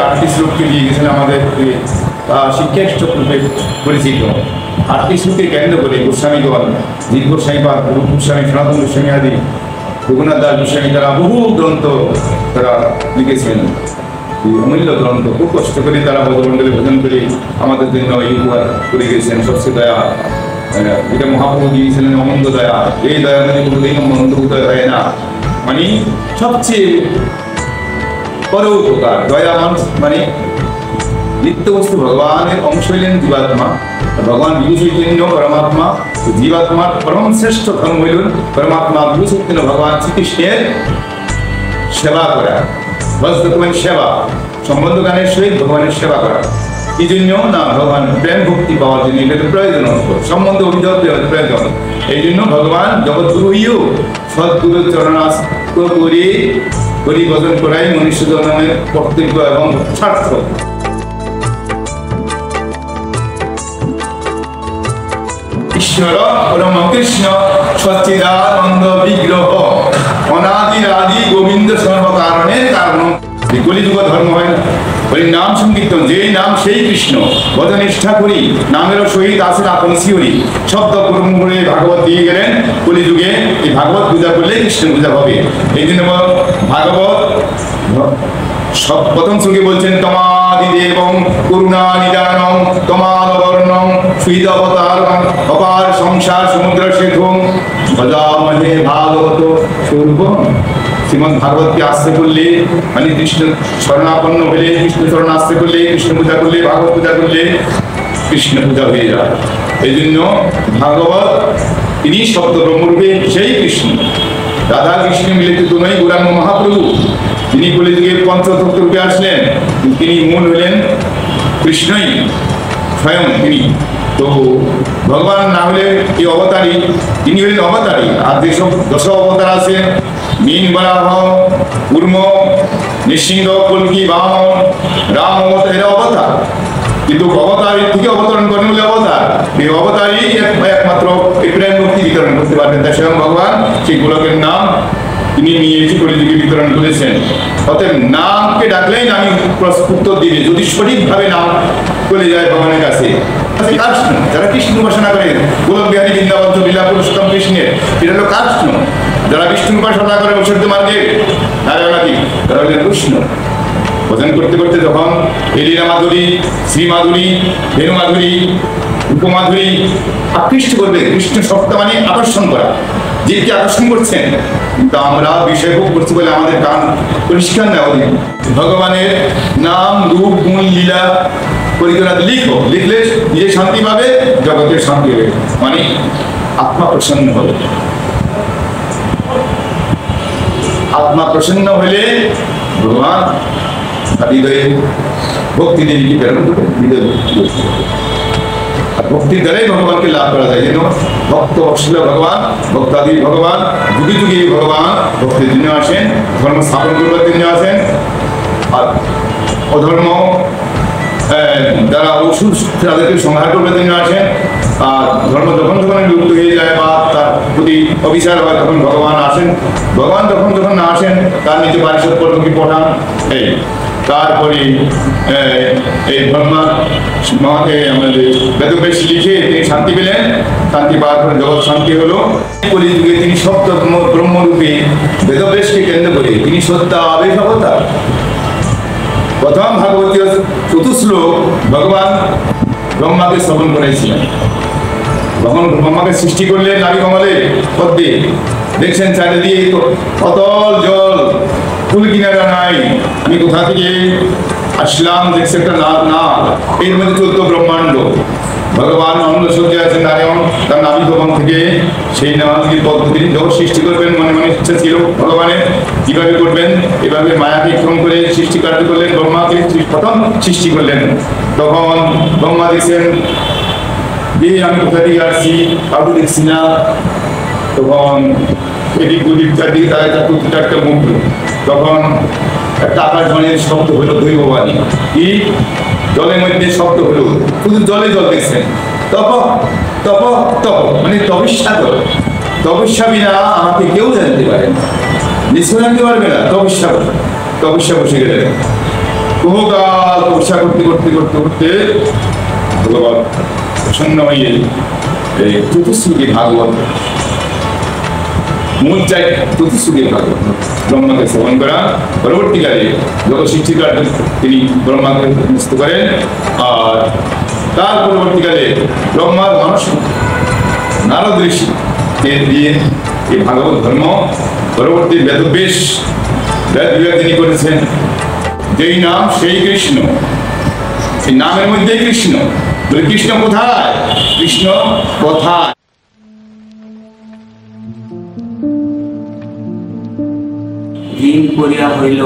8টি শ্লোককে দিয়ে গেছেন আমাদের শিক্ষাষ্ট রূপে পরিচিত। 8টি শ্লোককে কেন্দ্র করে গোস্বামীগণ, জিৎ গোস্বামী বা রূপ গোস্বামী, সনাতন গোস্বামী আদি, রঘুনাথ দাস গোস্বামী, তারা বহু গ্রন্থ তারা লিখেছেন, অমূল্য গ্রন্থ। খুব কষ্ট করে তারা ব্রজমণ্ডলে ভোজন করে আমাদের জন্য এই উপহার করে গেছেন। সবচেয়ে দয়া এটা মহাপ্রভু দিয়েছিলেন অনন্ত দয়া। এই দয়া মানে কোনোদিন অনন্ত উদয় হয় না, মানে সবচেয়ে বড় উপকার। দয়া মানে নিত্য বস্তু ভগবানের অংশ হইলেন জীবাত্মা, ভগবান বিভু চৈতন্য পরমাত্মা, জীবাত্মার পরম শ্রেষ্ঠ ধর্ম হইলেন পরমাত্মা বিভু চৈতন্য ভগবান শ্রীকৃষ্ণের সেবা করা। মানে সেবা, সম্বন্ধ গানের সহিত ভগবানের সেবা করা। এই জন্য না ভগবান প্রেম ভক্তি পাওয়ার জন্য এটা প্রয়োজন, সম্বন্ধ অভিযোগ প্রয়োজন। এই জন্য ভগবান জগৎগুরু হইও সদ্গুরু চরণাস্ত করে পরিবর্তন করাই মনুষ্য জন্মের কর্তব্য এবং সার্থক। ঈশ্বর পরম কৃষ্ণ সচ্চিদানন্দ বিগ্রহ অনাদি আদি গোবিন্দ সর্বকারণের কারণ। কলিযুগ ধর্ম হয় না, বলি নাম সংকীর্তন, যেই নাম সেই কৃষ্ণ, বদ নিষ্ঠা করি নামেরও সহিত আসেন আপন শিহরি। শব্দ কর্ম করে ভাগবত দিয়ে গেলেন কলিযুগে। এই ভাগবত পূজা করলে কৃষ্ণ পূজা হবে। এই জন্য ভাগবত প্রথম শ্লোকে বলছেন তমাদি দেবং করুণা নিদানং তমাদবর্ণং সুহৃদ অবতার অপার সংসার সমুদ্র সেতুং ভজামহে ভাগবত স্বরূপম। শ্রীমদ ভাগবতকে আশ্রয় করলে মানে কৃষ্ণ শরণাপন্ন হলে, কৃষ্ণ শরণ আশ্রয় করলে, কৃষ্ণ পূজা করলে, ভাগবত পূজা করলে কৃষ্ণ পূজা হয়ে যায়। এই জন্য ভাগবত তিনি শব্দ ব্রহ্মরূপে সেই কৃষ্ণ। রাধা কৃষ্ণ মিলিত দুই গৌরাঙ্গ মহাপ্রভু, তিনি কলিযুগে পঞ্চতত্ত্ব রূপে আসলেন। তিনি মূল হলেন কৃষ্ণই স্বয়ং তিনি। তো ভগবান না হলে এই অবতারী, তিনি হলেন অবতারী। আর যেসব 10 অবতার আছে, মীন বরাহ, কুর্ম, নৃসিংহ, কল্কি, বামন, রাম অবতার, এরা অবতার। কিন্তু অবতারের থেকে অবতরণ করেন বলে অবতার। এই অবতারই একমাত্র এই প্রেম মুক্তি বিতরণ করতে পারবেন। তাই স্বয়ং ভগবান সেই গোলকের নাম তিনি নিয়ে এসে কলিযুগে বিতরণ করেছেন। অতএব নামকে ডাকলেই নামই উত্তর দিবে, যদি সঠিকভাবে নাম চলে যায় ভগবানের কাছে। যারা কৃষ্ণ উপাসনা করে, গোলক বিহারী বৃন্দাবন লীলা পুরুষোত্তম কৃষ্ণের, এটা হলো কৃষ্ণ। যারা বিষ্ণু উপাসনা করে ঐশ্বর্য মার্গে, তারা হলেন কৃষ্ণ। ভজন করতে করতে যখন লীলা মাধুরী, শ্রী মাধুরী, বেণু মাধুরী, উপমাধুরী আকৃষ্ট করবে, কৃষ্ণ শব্দ মানে আকর্ষণ করা, জীবকে আকর্ষণ করছেন। কিন্তু আমরা বিষয় ভোগ করছি বলে আমাদের কান পরিষ্কার নেওয়া উচিত। ভগবানের নাম, রূপ, গুণ, লীলা পরিকল্পনা লিখো, লিখলে নিজে শান্তি পাবে, জগতের শান্তি হবে, মানে আত্মা প্রসন্ন হবে। আত্মা প্রসন্ন হলে ভগবান হৃদয়ে ভক্তি দেবীকে প্রেরণ করে, হৃদয় আর ভক্তির দ্বারাই ভগবানকে লাভ করা যায়। যেন ভক্ত অশ্লীল ভগবান, ভক্তাদি ভগবান, যুগে যুগে ভগবান ভক্তির জন্য আসেন, ধর্ম স্থাপন করবার জন্য আসেন। আর অধর্ম যারা অসুর তাদেরকে সংহার করবার জন্য আসেন। আর ধর্ম যখন যখন লুপ্ত হয়ে যায় বা তার প্রতি অবিচার হয়, তখন ভগবান আসেন। ভগবান যখন যখন না আসেন, তার নিজে পারিষদ পর্বকে পঠান। এই তারপরে এই ব্রহ্মা আমাদের বেদবেশ লিখে তিনি শান্তি পেলেন। শান্তি পাওয়ার পরে জগৎ শান্তি হলো। কলিযুগে তিনি সপ্ত ব্রহ্মরূপে বেদবেশকে কেন্দ্র করে তিনি সত্তা আবেশ অবতার। প্রথম ভাগবতীয় চতুশ্লোক ভগবান ব্রহ্মাকে শ্রবণ করেছিলেন। যখন ব্রহ্মাকে সৃষ্টি করলেন নারী কমলে পদ্মে, দেখছেন চারিদিকে অতল জল, কুল কিনারা নাই, আমি কোথা থেকে আসলাম, দেখছি একটা না এর মধ্যে 14 ব্রহ্মাণ্ড। ভগবান অন্য সজ্জে আছেন নারায়ণ, তার নাভি ভবন থেকে সেই নামাজের পদ্ধতি যখন সৃষ্টি করবেন মনে মনে ইচ্ছা ছিল ভগবানের, কিভাবে করবেন, এভাবে মায়াকে ক্ষম করে সৃষ্টি কার্য করলেন। ব্রহ্মাকে প্রথম সৃষ্টি করলেন। তখন ব্রহ্মা দেখছেন যে আমি কোথা থেকে আসছি, কাউকে দেখছি না। তখন এদিক ওদিক চারদিকে তারা প্রতিটা একটা মুখ। তখন একটা আকাশবাণীর শব্দ হলো দৈববাণী, কি জলের মধ্যে শব্দ হলো, শুধু জলে জল দেখছেন। তপ তপ তপ মানে তপস্যা করো, তপস্যা বিনা আমাকে কেউ জানতে পারে না, নিশ্চয় জানতে পারবে না। তপস্যা তপস্যা বসে গেলেন। বহুকাল তপস্যা করতে করতে করতে করতে ভগবান প্রসন্ন হয়ে এই চতুশ্লোকী ভাগবত মূল চাই চতুশ্লোকী ভাগবত ব্রহ্মাকে শ্রবণ করা। পরবর্তীকালে যত সৃষ্টিকার তিনি ব্রহ্মাকে মুক্ত করেন, আর তার পরবর্তীকালে ব্রহ্মার মানুষ নারদ ঋষি দিয়ে এই ভাগবত ধর্ম পরবর্তী বেদবেশ বেদ বিভাগ তিনি করেছেন। যেই নাম সেই কৃষ্ণ, এই নামের মধ্যে কৃষ্ণ। কৃষ্ণ কোথায়? কৃষ্ণ কোথায়? দিন করিয়া হইল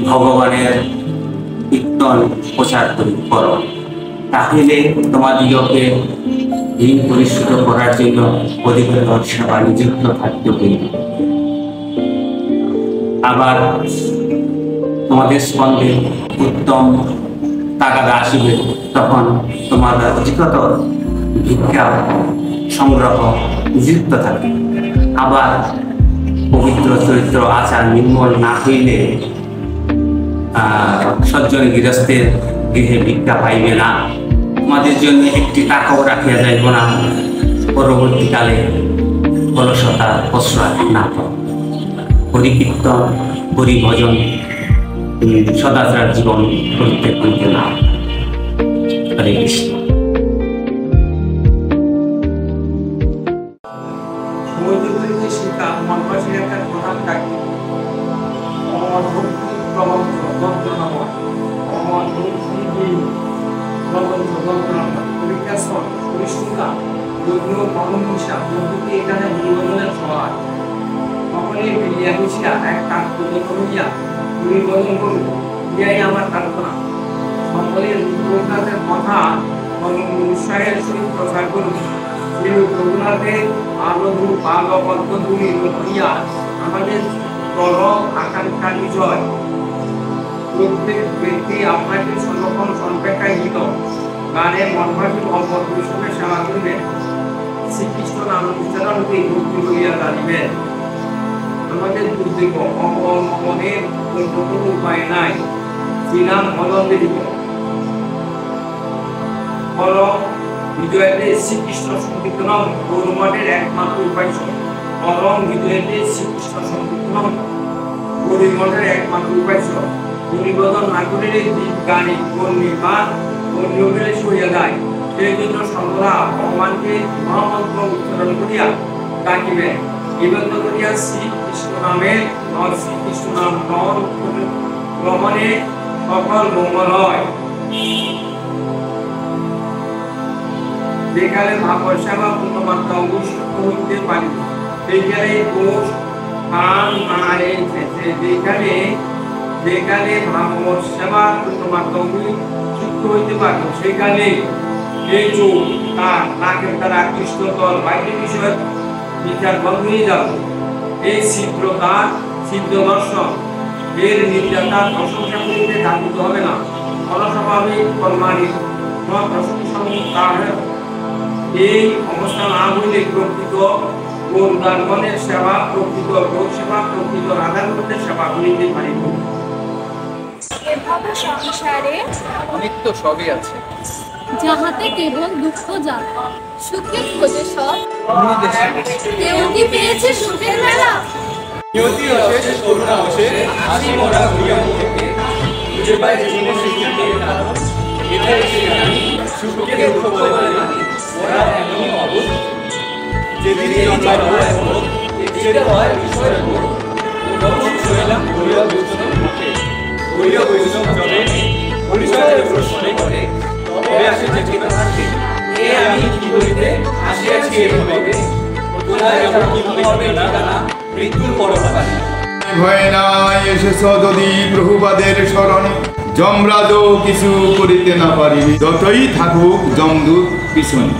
ভগবানের কীর্তন প্রচার কর, তাহলে তোমাদিগকে দিন পরিশুদ্ধ করার জন্য অধিকতর সেবা নিযুক্ত থাকতে হইবে। আবার তোমাদের স্কন্ধে উত্তম তাগাদা আসিবে, তখন তোমাদের অধিকতর ভিক্ষা সংগ্রহ নিযুক্ত থাকে। আবার পবিত্র চরিত্র আচার নির্মল না হইলে সজ্জন গৃহস্থের গৃহে ভিক্ষা পাইবে না। তোমাদের জন্য একটি টাকাও রাখিয়া যাইব না, পরবর্তীকালে অলসতা প্রশ্রয় না পাও। হরিকীর্তন হরিভজন সদাচার জীবন করিতে করিতে না। হরে কৃষ্ণ। আমার প্রার্থনা সকলের কথা উৎসাহের সহিত প্রচার করুন। রঘুনাথের আলোধু পালবদ্ধ তুমি রহিয়া আমাদের চরম আকাঙ্ক্ষা বিজয়। প্রত্যেক ব্যক্তি আপনাকে সর্বক্ষণ সর্বাপেক্ষায় হিত গানের মনভাবী অল্প হিসেবে সেবা করবেন। শ্রীকৃষ্ণ নাম উচ্চারণকে ভক্তি করিয়া জানিবেন। আমাদের দুর্দিগ মনের কোনো উপায় নাই, শ্রীরাম অলম্বিত ফল বিজয়তে শ্রীকৃষ্ণ সংকীর্তনম গৌরমঠের একমাত্র উপাস্য। পরম বিজয়তে শ্রীকৃষ্ণ সংকীর্তনম গৌরমঠের একমাত্র উপাস্য। নিবেদন না করিলে দীপ গানে কর্ণিকার কর্ণিবেলে সইয়া যায়। সেই জন্য সর্বদা ভগবানকে মহামন্ত্র উচ্চারণ করিয়া ডাকিবেন। নিবেদন করিয়া শ্রীকৃষ্ণ নামে শ্রীকৃষ্ণ নাম গ্রহণে সকল মঙ্গল হয়। যেখানে ভাগবত সেবা পূর্ণমাত্রা অবশ্যই হইতে পারি, সেখানে দোষ কান না এসেছে। যেখানে ভাগবত সেবা পূর্ণমাত্রা যুক্ত হইতে পারি, সেখানে এই চোখ কান নাকের দ্বারা কৃষ্ণতল বাইরের বিষয় বিচার বন্ধ হয়ে যাবে। এই ছিদ্রতা সিদ্ধ দর্শন এর নির্যাতার প্রশংসা করিতে জাগিত হবে না। ফলস্বভাবিক কর্মানি প্রশংসা এই অবস্থা না হইলে প্রকৃত গণের সেবা, প্রকৃত গো সেবা, প্রকৃত রাধারূপের সেবা করিতে পারিব। এভাবে সংসারে নিত্য সবই আছে, যাহাতে কেবল দুঃখ যায়, সুখের খোঁজে সব। কেউ কি পেয়েছে সুখের মেলা? নিয়তি অশেষ করুণা অশেষ হাসি মোরা ঘুরিয়া মুখে খুঁজে পাই জীবনের সৃষ্টিতে কারণ। এটাই সে জানি সুখকে দুঃখ বলে জানি, ওরা এমনই অবোধ। যেদিনই জন্মায় হয় বোধ, যেটা হয় বিষয়ের বোধ। তখন শুনেলাম ঘুরিয়া বৈষ্ণব মুখে, ঘুরিয়া বৈষ্ণব জনে পরিচয়ের প্রশ্নে করে তবে আসে যে চেতনা থাকে। এ আমি কি বলিতে আসিয়াছি এভাবে, কোথায় যাব কিভাবে হবে না জানা, মৃত্যুর পরপারে। ভয় নাই এসেছ যদি প্রভুপাদের শরণে, যমরাজও কিছু করিতে না পারিবে, যতই থাকুক যমদূত পিছনে।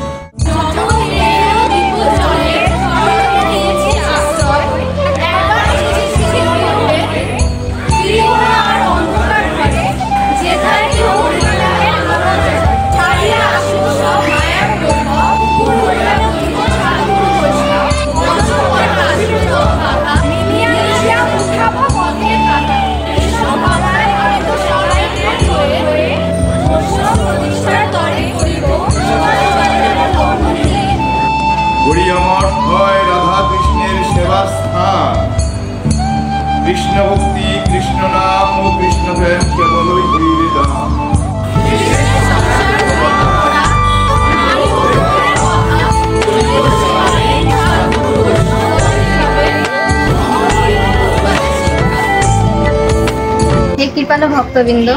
ভক্তবৃন্দ,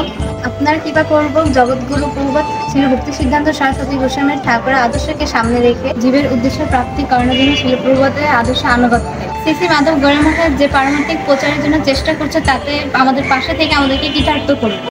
আপনার কৃপা পূর্বক জগৎগুরু পূর্বক শ্রী ভক্তি সিদ্ধান্ত সরস্বতী গোস্বামীর ঠাকুরের আদর্শকে সামনে রেখে জীবের উদ্দেশ্য প্রাপ্তি করানোর জন্য শ্রী পূর্বতের আদর্শ আনুগত্য। শ্রী শ্রী মাধব গৌড় মহারাজ যে পারমার্থিক প্রচারের জন্য চেষ্টা করছে তাতে আমাদের পাশে থেকে আমাদেরকে কৃতার্থ করুন।